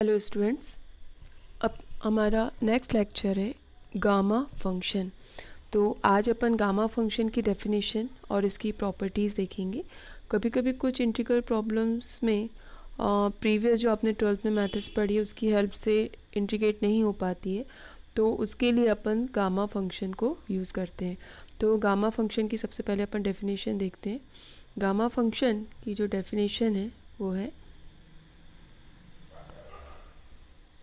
Hello students, अब हमारा next lecture है गामा फंक्शन। तो आज अपन गामा फंक्शन की डेफिनेशन और इसकी प्रॉपर्टीज़ देखेंगे। कभी कभी कुछ इंटीग्रल प्रॉब्लम्स में प्रीवियस जो आपने 12th में मेथड्स पढ़ी है उसकी हेल्प से इंटीग्रेट नहीं हो पाती है, तो उसके लिए अपन गामा फंक्शन को यूज़ करते हैं। तो गामा फंक्शन की सबसे पहले अपन डेफिनेशन देखते हैं। गामा फंक्शन की जो डेफिनेशन है वो है,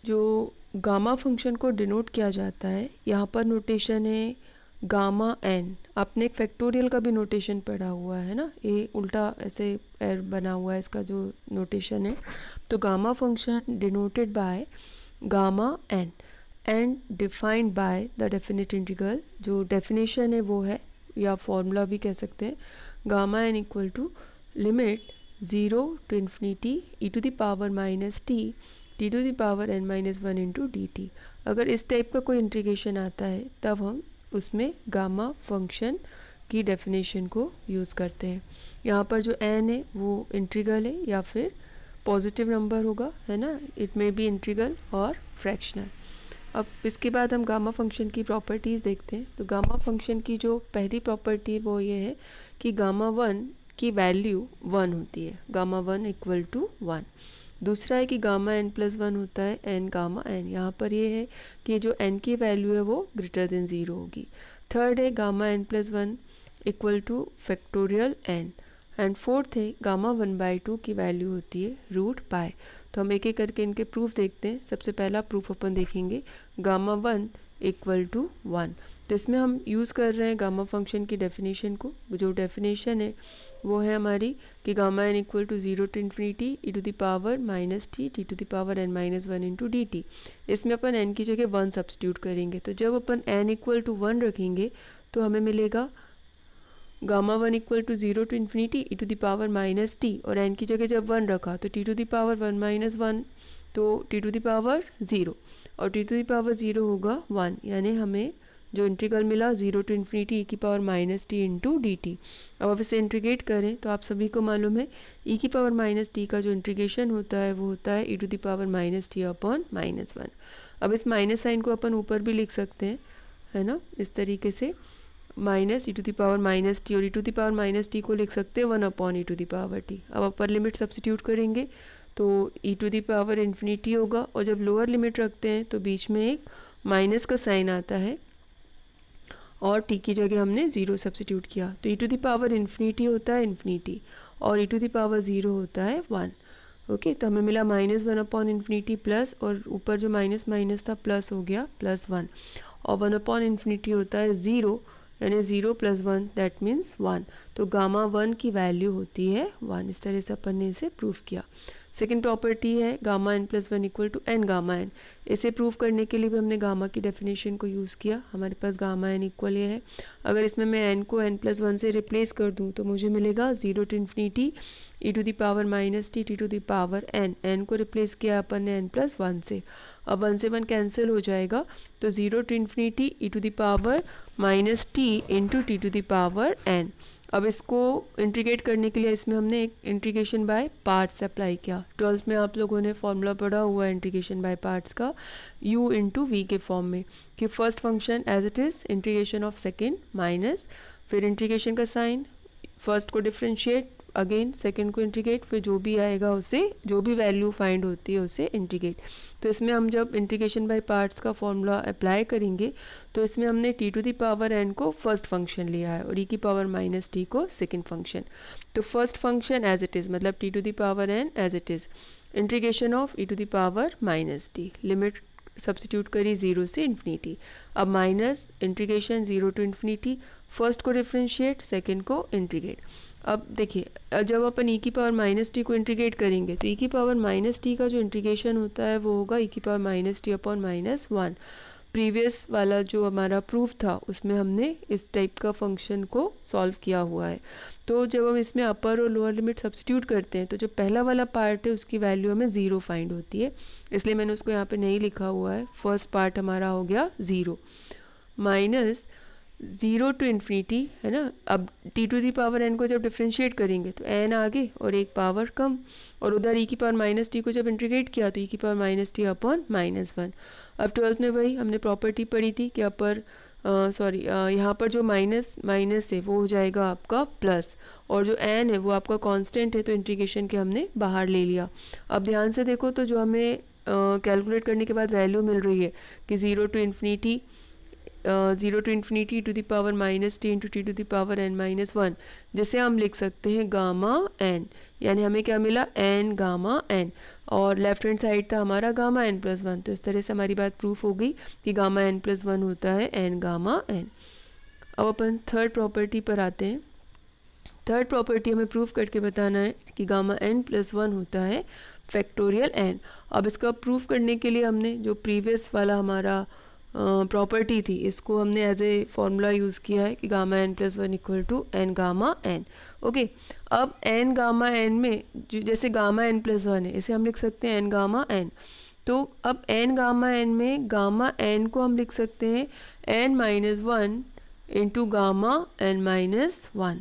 जो गामा फंक्शन को डिनोट किया जाता है, यहाँ पर नोटेशन है गामा एन। आपने एक फैक्टोरियल का भी नोटेशन पढ़ा हुआ है ना, ये उल्टा ऐसे एर बना हुआ है इसका जो नोटेशन है। तो gamma function denoted by gamma n and defined by the definite integral. जो डेफिनेशन है वो है, या फॉर्मूला भी कह सकते हैं, gamma n equal to limit 0 to infinity e to the power minus t to the power n minus 1 into d t. अगर इस टाइप का कोई इंटीग्रेशन आता है तब हम उसमें गामा फंक्शन की डेफिनेशन को यूज़ करते हैं। यहाँ पर जो n है वो इंटीग्रल है या फिर पॉजिटिव नंबर होगा, है ना, इट मे बी इंटीग्रल और फ्रैक्शनल। अब इसके बाद हम गामा फंक्शन की प्रॉपर्टीज़ देखते हैं। तो गामा फंक्शन की जो पहली प्रॉपर्टी वो ये है कि गामा 1 की वैल्यू 1 होती है, गामा 1 इक्वल टू 1। दूसरा है कि गामा n प्लस 1 होता है n गामा n। यहाँ पर ये है कि जो n की वैल्यू है वो ग्रेटर देन 0 होगी। थर्ड है gamma n plus 1 equal two factorial n। And fourth है गामा 1/2 की वैल्यू होती है रूट पाई। तो हम एक एक करके इनके प्रूफ देखते हैं। सबसे पहला प्रूफ अपन देखेंगे गामा 1 इक्वल टू 1। तो इसमें हम यूज़ कर रहे हैं गामा फंक्शन की डेफिनेशन को। जो डेफिनेशन है वो है हमारी कि gamma n equal to 0 to infinity e to the power minus t to the power n minus 1 into d t. इसमें अपन n की जगह 1 सब्स्टिट्यूट करेंगे। तो जब अपन n इक्वल टू 1 रखेंगे तो हमें मिलेगा gamma 1 equal to 0 to infinity e to the power minus t, और n की जगह जब 1 रखा तो t to the power 1 minus 1, तो t टू द पावर 0, और t टू द पावर 0 होगा 1। यानी हमें जो इंटीग्रल मिला 0 to infinity e की power minus T into d T. अब आप इसे इंटीग्रेट करें तो आप सभी को मालूम है e की पावर माइनस टी का जो इंटीग्रेशन होता है वो होता है e to the power minus t upon minus 1। अब इस माइनस साइन को अपन ऊपर भी लिख सकते हैं, है ना, इस तरीके से minus e to the power minus t, और e to the power minus t को लिख सकते हैं 1 upon e to the power t. अब अपर लिमिट सब्स्टिट्यूट करेंगे तो e to the power infinity होगा, और जब लोअर लिमिट रखते हैं तो बीच में एक माइनस का साइन आता है और t की जगह हमने 0 सब्स्टिट्यूट किया। तो e to the power infinity होता है इन्फिनिटी, और e टू द पावर 0 होता है 1। ओके, तो हमें मिला माइनस 1 अपॉन इन्फिनिटी प्लस, और ऊपर जो माइनस माइनस था प्लस हो गया प्लस 1, और 1 अपॉन इन्फिनिटी होता है 0, यानी 0 प्लस 1 दैट मीन्स 1। तो गामा 1 की वैल्यू होती है 1। इस तरह से अपन ने इसे प्रूफ किया। सेकेंड प्रॉपर्टी है gamma n plus 1 equal to n gamma n। इसे प्रूव करने के लिए भी हमने गामा की डेफिनेशन को यूज़ किया। हमारे पास गामा n इक्वल ये है, अगर इसमें मैं n को n प्लस 1 से रिप्लेस कर दूँ तो मुझे मिलेगा 0 to infinity e to the power minus t to the power n। n को रिप्लेस किया अपन ने n प्लस 1 से। अब 1 से 1 कैंसिल हो जाएगा, तो 0 to infinity e to the power minus T into T to the power n। अब इसको इंटीग्रेट करने के लिए इसमें हमने एक इंटीग्रेशन बाय पार्ट्स अप्लाई किया। 12th में आप लोगों ने फॉर्मूला पढ़ा हुआ है इंटीग्रेशन बाय पार्ट्स का, u इंटू वी के फॉर्म में, कि first function as it is integration of second minus, फिर इंटीग्रेशन का साइन, फर्स्ट को डिफ्रेंशिएट, अगेन सेकंड को इंटीग्रेट, फिर जो भी आएगा उसे, जो भी वैल्यू फाइंड होती है उसे इंटीग्रेट। तो इसमें हम जब इंटीग्रेशन बाय पार्ट्स का फॉर्मूला अप्लाई करेंगे तो इसमें हमने t to the power n को फर्स्ट फंक्शन लिया है और e की पावर माइनस टी को सेकंड फंक्शन। तो first function as it is मतलब t to the power n as it is, integration of e to the power minus t, limit substitute करी 0 से infinity. अब minus integration 0 to infinity, first को differentiate, second को integrate. अब देखिए, जब अपन e की पावर माइनस टी को इंटीग्रेट करेंगे तो e की पावर माइनस टी का जो इंटीग्रेशन होता है वो होगा e की power minus t upon minus 1। Previous वाला जो हमारा प्रूफ था उसमें हमने इस टाइप का फंक्शन को सॉल्व किया हुआ है। तो जब हम इसमें अपर और लोअर लिमिट सब्स्टिट्यूट करते हैं तो जो पहला वाला पार्ट है उसकी वैल्यू हमें 0 फाइंड होती है, इसलिए मैंने उसको यहाँ पे नहीं लिखा हुआ है। फर्स्ट पार्ट हमारा हो गया 0 माइनस 0 टू इन्फिनिटी है ना। अब T to the power N को जब डिफ्रेंशिएट करेंगे तो एन आगे और एक पावर कम, और उधर ई की पावर माइनस टी को जब इंटीग्रेट किया तो ई की पावर माइनस टी अपॉन -1। अब 12th में वही हमने प्रॉपर्टी पढ़ी थी कि अपर यहाँ पर जो माइनस माइनस है वो हो जाएगा आपका प्लस, और जो एन है वो आपका कांस्टेंट है तो इंटीग्रेशन के हमने बाहर ले लिया। अब ध्यान से देखो तो जो हमें कैलकुलेट करने के बाद वैल्यू मिल रही है कि 0 to infinity to the power minus T into T to the power N -1, जिसे हम लिख सकते हैं गामा एन, यानी हमें क्या मिला एन गामा एन, और लेफ्ट हैंड साइड था हमारा गामा एन प्लस 1। तो इस तरह से हमारी बात प्रूफ हो गई कि गामा एन प्लस 1 होता है एन गामा एन। अब अपन थर्ड प्रॉपर्टी पर आते हैं। थर्ड प्रॉपर्टी हमें प्रूफ करके बताना है कि गामा एन प्लस 1 होता है फैक्टोरियल एन। अब इसका प्रूफ करने के लिए हमने जो प्रीवियस वाला हमारा प्रॉपर्टी थी इसको हमने एज ए फॉर्मूला यूज़ किया है कि gamma N plus 1 equal to N gamma N. Okay, अब एन गामा एन में जैसे गामा एन प्लस 1 है इसे हम लिख सकते हैं एन गामा एन। तो अब एन गामा एन में गामा एन को हम लिख सकते हैं N -1 into gamma N -1।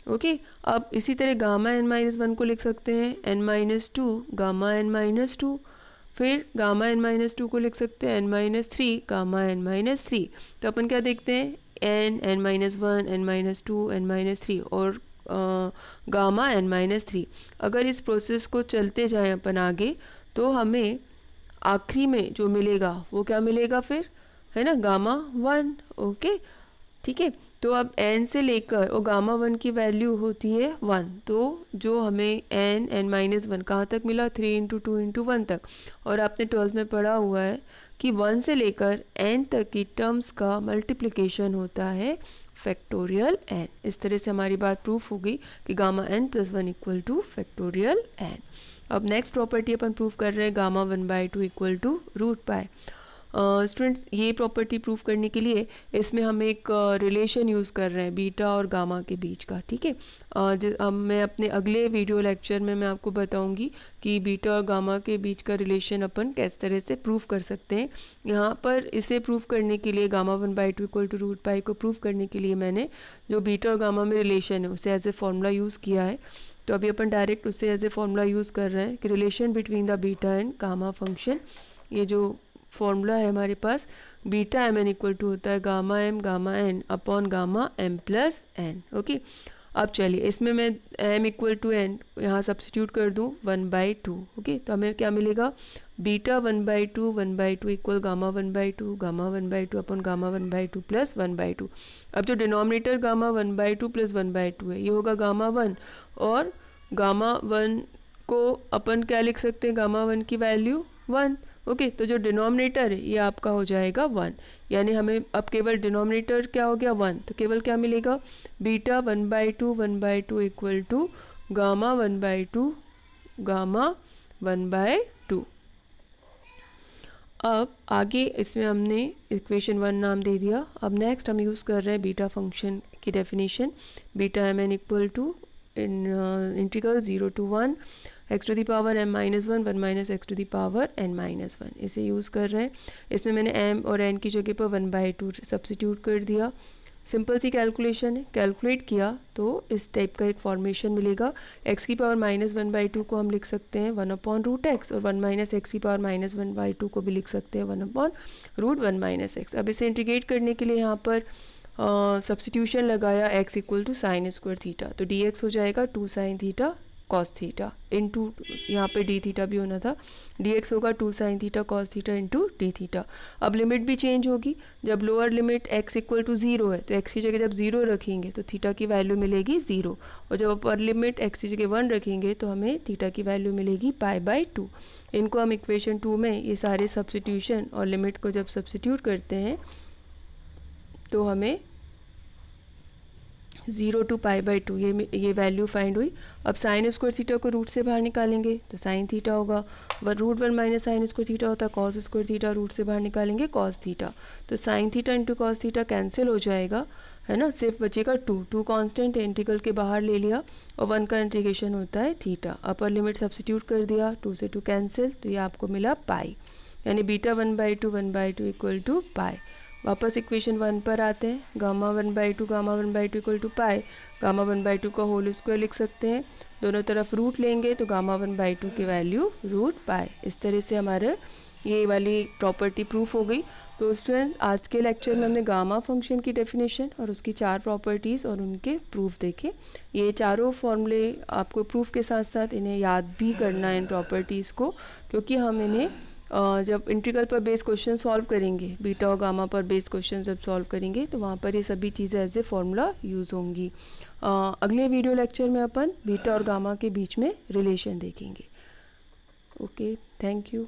Okay, अब इसी तरह गामा एन -1 को लिख सकते हैं एन -2 गामा एन -2, फिर गामा एन -2 को लिख सकते हैं n-3 गामा एन -3। तो अपन क्या देखते हैं एन n-1 n-2 n-3 और गामा n-3। अगर इस प्रोसेस को चलते जाएं अपन आगे तो हमें आखिरी में जो मिलेगा वो क्या मिलेगा फिर, है ना, गामा 1। ओके, ठीक है। तो अब n से लेकर और गामा 1 की वैल्यू होती है 1, तो जो हमें n-1 कहाँ तक मिला 3 × 2 × 1 तक। और आपने 12th में पढ़ा हुआ है कि 1 से लेकर n तक की टर्म्स का मल्टीप्लिकेशन होता है फैक्टोरियल n। इस तरह से हमारी बात प्रूफ हो गई कि gamma n plus 1 equal two factorial n। अब नेक्स्ट प्रॉपर्टी अपन प्रूफ कर रहे हैं गामा 1/2 इक्वल टू √π। स्टूडेंट्स ये प्रॉपर्टी प्रूफ करने के लिए इसमें हम एक रिलेशन यूज़ कर रहे हैं बीटा और गामा के बीच का, ठीक है। अब मैं अपने अगले वीडियो लेक्चर में मैं आपको बताऊंगी कि बीटा और गामा के बीच का रिलेशन अपन किस तरह से प्रूफ कर सकते हैं। यहाँ पर इसे प्रूफ करने के लिए गामा 1/2 इक्वल टू √π को प्रूफ करने के लिए मैंने जो बीटा और गामा में रिलेशन है उसे एज ए फॉर्मूला यूज़ किया है। तो अभी अपन डायरेक्ट उसे एज ए फॉर्मूला यूज़ कर रहे हैं कि relation between the beta and gamma function. ये जो फॉर्मूला है हमारे पास beta M N equal to होता है gamma n upon gamma m plus n. Okay, अब चलिए इसमें मैं एम इक्वल टू एन यहाँ सब्सटीट्यूट कर दूँ 1/2। ओके, तो हमें क्या मिलेगा beta 1/2 equal gamma 1/2 upon gamma 1/2 plus 1/2। अब जो डिनोमिनेटर गामा 1/2 प्लस 1/2 है ये होगा गामा 1, और गामा 1 को अपन क्या लिख सकते हैं गामा 1 की वैल्यू 1। ओके, तो जो डिनोमिनेटर है ये आपका हो जाएगा 1, यानी हमें अब केवल डिनोमिनेटर क्या हो गया 1, तो केवल क्या मिलेगा beta 1/2 equal to gamma 1/2 gamma 1/2। अब आगे इसमें हमने इक्वेशन 1 नाम दे दिया। अब नेक्स्ट हम यूज़ कर रहे हैं बीटा फंक्शन की definition, beta M N equal to integral 0 to 1 x to the power m-1 1 minus x to the power n-1 इसे यूज़ कर रहे हैं। इसमें मैंने m और n की जगह पर 1/2 सब्स्टिट्यूट कर दिया। सिंपल सी कैलकुलेशन है, कैलकुलेट किया तो इस टाइप का एक फॉर्मेशन मिलेगा। x की पावर -1/2 को हम लिख सकते हैं 1/√x, और 1 माइनस एक्स की पावर -1/2 को भी लिख सकते हैं 1/√1 - x। अब इसे इंटीग्रेट करने के लिए यहाँ पर सब्स्टिट्यूशन लगाया x equal to sine square theta, तो dx हो जाएगा 2 sin theta cos theta into, यहाँ पे डी थीटा भी होना था, dx होगा 2 sin theta cos theta into D theta. अब लिमिट भी चेंज होगी, जब lower limit x equal to 0 है तो x की जगह जब 0 रखेंगे तो थीटा की वैल्यू मिलेगी 0, और जब अपर लिमिट x की जगह 1 रखेंगे तो हमें थीटा की वैल्यू मिलेगी π/2। इनको हम इक्वेशन 2 में ये सारे सब्स्टिट्यूशन और लिमिट को जब सब्स्टिट्यूट करते हैं तो हमें 0 to π/2 ये वैल्यू फाइंड हुई। अब साइन स्क्वायर थीटा को रूट से बाहर निकालेंगे तो साइन थीटा होगा, √1 माइनस साइन स्क्वायर थीटा होता है कॉस स्क्वायर थीटा, रूट से बाहर निकालेंगे कॉस थीटा, तो sine theta into cos theta cancel हो जाएगा, है ना, सिर्फ बचेगा 2 कांस्टेंट इंटीग्रल के बाहर ले लिया, और 1 का इंटीग्रेशन होता है थीटा। अपर लिमिट सब्स्टिट्यूट कर दिया, 2 से 2 कैंसिल, तो ये आपको मिला पाई, यानी बीटा 1/2 इक्वल टू पाई। वापस इक्वेशन 1 पर आते हैं। Gamma 1/2 gamma 1/2 equal to pi, gamma 1/2 का होल स्क्वायर लिख सकते हैं। दोनों तरफ रूट लेंगे तो गामा 1/2 की वैल्यू रूट पाई। इस तरह से हमारे ये वाली प्रॉपर्टी प्रूफ हो गई। तो स्टूडेंट, आज के लेक्चर में हमने गामा फंक्शन की डेफिनेशन और उसकी 4 प्रॉपर्टीज़ और उनके प्रूफ देखे। ये चारों फॉर्मूले आपको प्रूफ के साथ साथ इन्हें याद भी करना है इन प्रॉपर्टीज़ को, क्योंकि हम इन्हें जब इंटीग्रल पर बेस क्वेश्चन सॉल्व करेंगे, बीटा और गामा पर बेस क्वेश्चन जब सॉल्व करेंगे तो वहाँ पर ये सभी चीज़ें एज ए फॉर्मूला यूज़ होंगी। अगले वीडियो लेक्चर में अपन बीटा और गामा के बीच में रिलेशन देखेंगे। Okay, thank you.